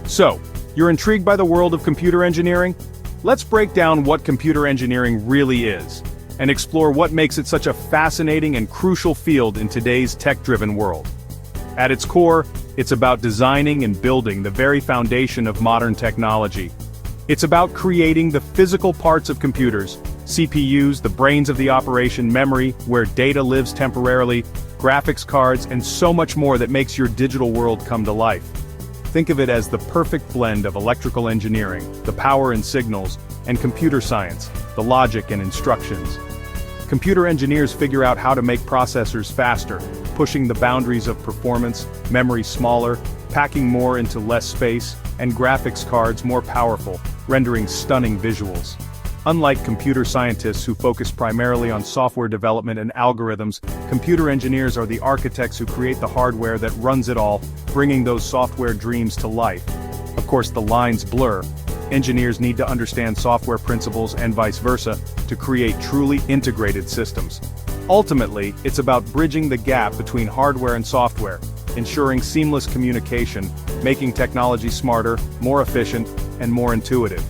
So, you're intrigued by the world of computer engineering? Let's break down what computer engineering really is, and explore what makes it such a fascinating and crucial field in today's tech-driven world. At its core, it's about designing and building the very foundation of modern technology. It's about creating the physical parts of computers, CPUs, the brains of the operation, memory, where data lives temporarily, graphics cards, and so much more that makes your digital world come to life. Think of it as the perfect blend of electrical engineering, the power and signals, and computer science, the logic and instructions. Computer engineers figure out how to make processors faster, pushing the boundaries of performance, memory smaller, packing more into less space, and graphics cards more powerful, rendering stunning visuals. Unlike computer scientists who focus primarily on software development and algorithms, computer engineers are the architects who create the hardware that runs it all, bringing those software dreams to life. Of course, the lines blur. Engineers need to understand software principles and vice versa to create truly integrated systems. Ultimately, it's about bridging the gap between hardware and software, ensuring seamless communication, making technology smarter, more efficient, and more intuitive.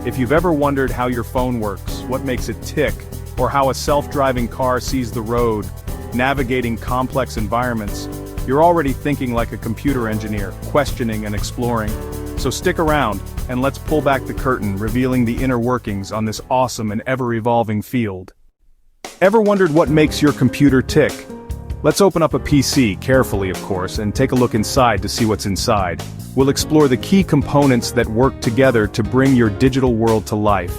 If you've ever wondered how your phone works, what makes it tick, or how a self-driving car sees the road, navigating complex environments, you're already thinking like a computer engineer, questioning and exploring. So stick around, and let's pull back the curtain, revealing the inner workings on this awesome and ever-evolving field. Ever wondered what makes your computer tick? Let's open up a PC, carefully of course, and take a look inside to see what's inside. We'll explore the key components that work together to bring your digital world to life.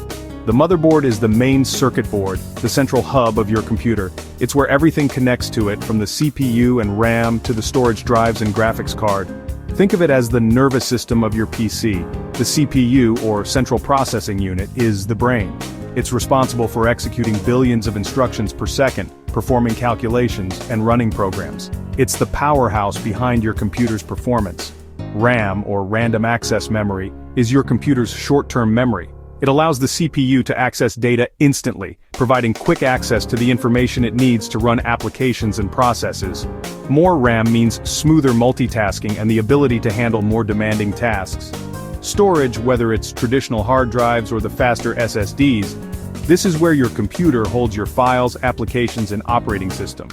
The motherboard is the main circuit board, the central hub of your computer. It's where everything connects to it, from the CPU and RAM to the storage drives and graphics card. Think of it as the nervous system of your PC. The CPU, or central processing unit, is the brain. It's responsible for executing billions of instructions per second, performing calculations, and running programs. It's the powerhouse behind your computer's performance. RAM, or random access memory, is your computer's short-term memory. It allows the CPU to access data instantly, providing quick access to the information it needs to run applications and processes. More RAM means smoother multitasking and the ability to handle more demanding tasks. Storage, whether it's traditional hard drives or the faster SSDs, this is where your computer holds your files, applications, and operating system.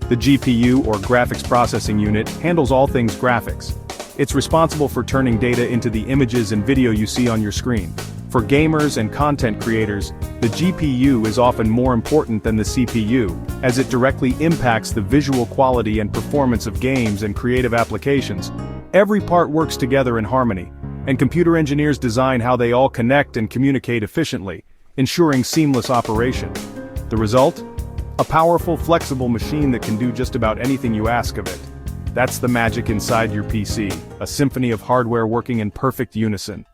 The GPU, or graphics processing unit, handles all things graphics. It's responsible for turning data into the images and video you see on your screen. For gamers and content creators, the GPU is often more important than the CPU, as it directly impacts the visual quality and performance of games and creative applications. Every part works together in harmony, and computer engineers design how they all connect and communicate efficiently, ensuring seamless operation. The result? A powerful, flexible machine that can do just about anything you ask of it. That's the magic inside your PC, a symphony of hardware working in perfect unison.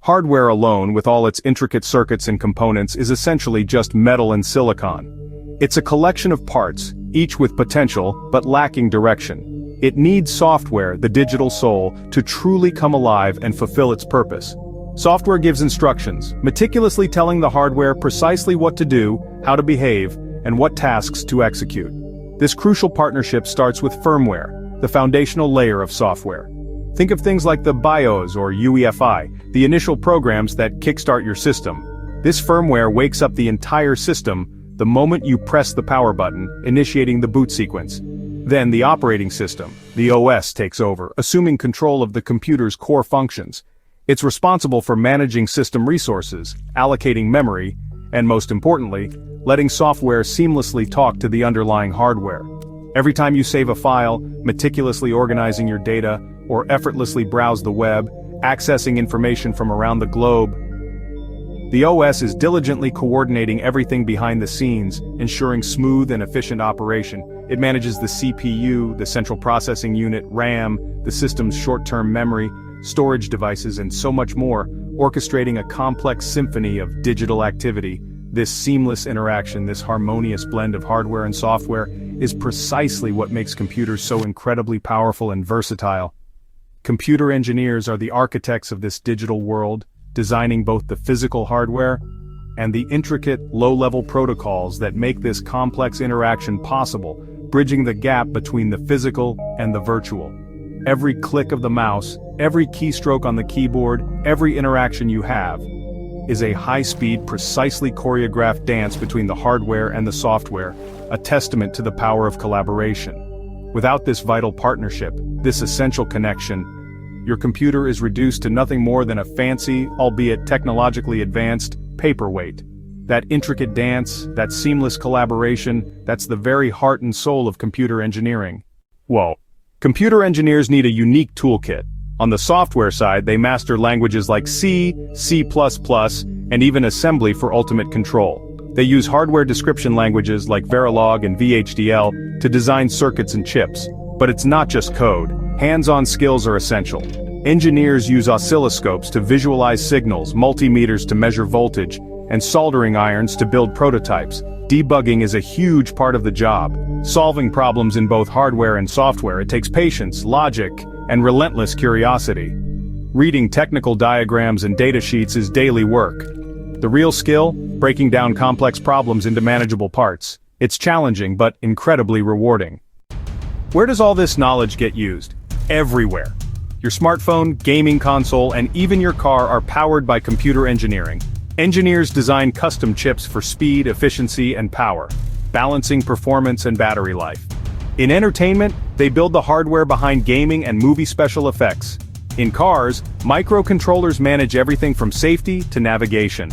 Hardware alone, with all its intricate circuits and components, is essentially just metal and silicon. It's a collection of parts, each with potential, but lacking direction. It needs software, the digital soul, to truly come alive and fulfill its purpose. Software gives instructions, meticulously telling the hardware precisely what to do, how to behave, and what tasks to execute. This crucial partnership starts with firmware, the foundational layer of software. Think of things like the BIOS or UEFI, the initial programs that kickstart your system. This firmware wakes up the entire system the moment you press the power button, initiating the boot sequence. Then the operating system, the OS, takes over, assuming control of the computer's core functions. It's responsible for managing system resources, allocating memory, and most importantly, letting software seamlessly talk to the underlying hardware. Every time you save a file, meticulously organizing your data, or effortlessly browse the web, accessing information from around the globe, the OS is diligently coordinating everything behind the scenes, ensuring smooth and efficient operation. It manages the CPU, the central processing unit, RAM, the system's short-term memory, storage devices, and so much more, orchestrating a complex symphony of digital activity. This seamless interaction, this harmonious blend of hardware and software, is precisely what makes computers so incredibly powerful and versatile. Computer engineers are the architects of this digital world, designing both the physical hardware and the intricate, low-level protocols that make this complex interaction possible, bridging the gap between the physical and the virtual. Every click of the mouse, Every keystroke on the keyboard, every interaction you have, is a high-speed, precisely choreographed dance between the hardware and the software, a testament to the power of collaboration. Without this vital partnership, this essential connection, your computer is reduced to nothing more than a fancy, albeit technologically advanced, paperweight. That intricate dance, that seamless collaboration, that's the very heart and soul of computer engineering. Whoa. Computer engineers need a unique toolkit. On the software side, they master languages like C, C++, and even assembly for ultimate control. They use hardware description languages like Verilog and VHDL to design circuits and chips. But it's not just code. Hands-on skills are essential. Engineers use oscilloscopes to visualize signals, multimeters to measure voltage, and soldering irons to build prototypes. Debugging is a huge part of the job. Solving problems in both hardware and software, it takes patience, logic, and relentless curiosity. Reading technical diagrams and datasheets is daily work. The real skill? Breaking down complex problems into manageable parts. It's challenging, but incredibly rewarding. Where does all this knowledge get used? Everywhere. Your smartphone, gaming console, and even your car are powered by computer engineering. Engineers design custom chips for speed, efficiency, and power, balancing performance and battery life. In entertainment, they build the hardware behind gaming and movie special effects. In cars, microcontrollers manage everything from safety to navigation.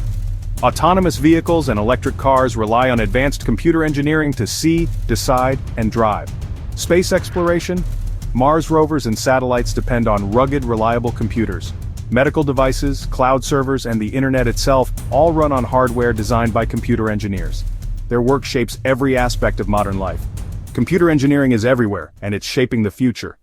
Autonomous vehicles and electric cars rely on advanced computer engineering to see, decide, and drive. Space exploration? Mars rovers and satellites depend on rugged, reliable computers. Medical devices, cloud servers, and the internet itself all run on hardware designed by computer engineers. Their work shapes every aspect of modern life. Computer engineering is everywhere, and it's shaping the future.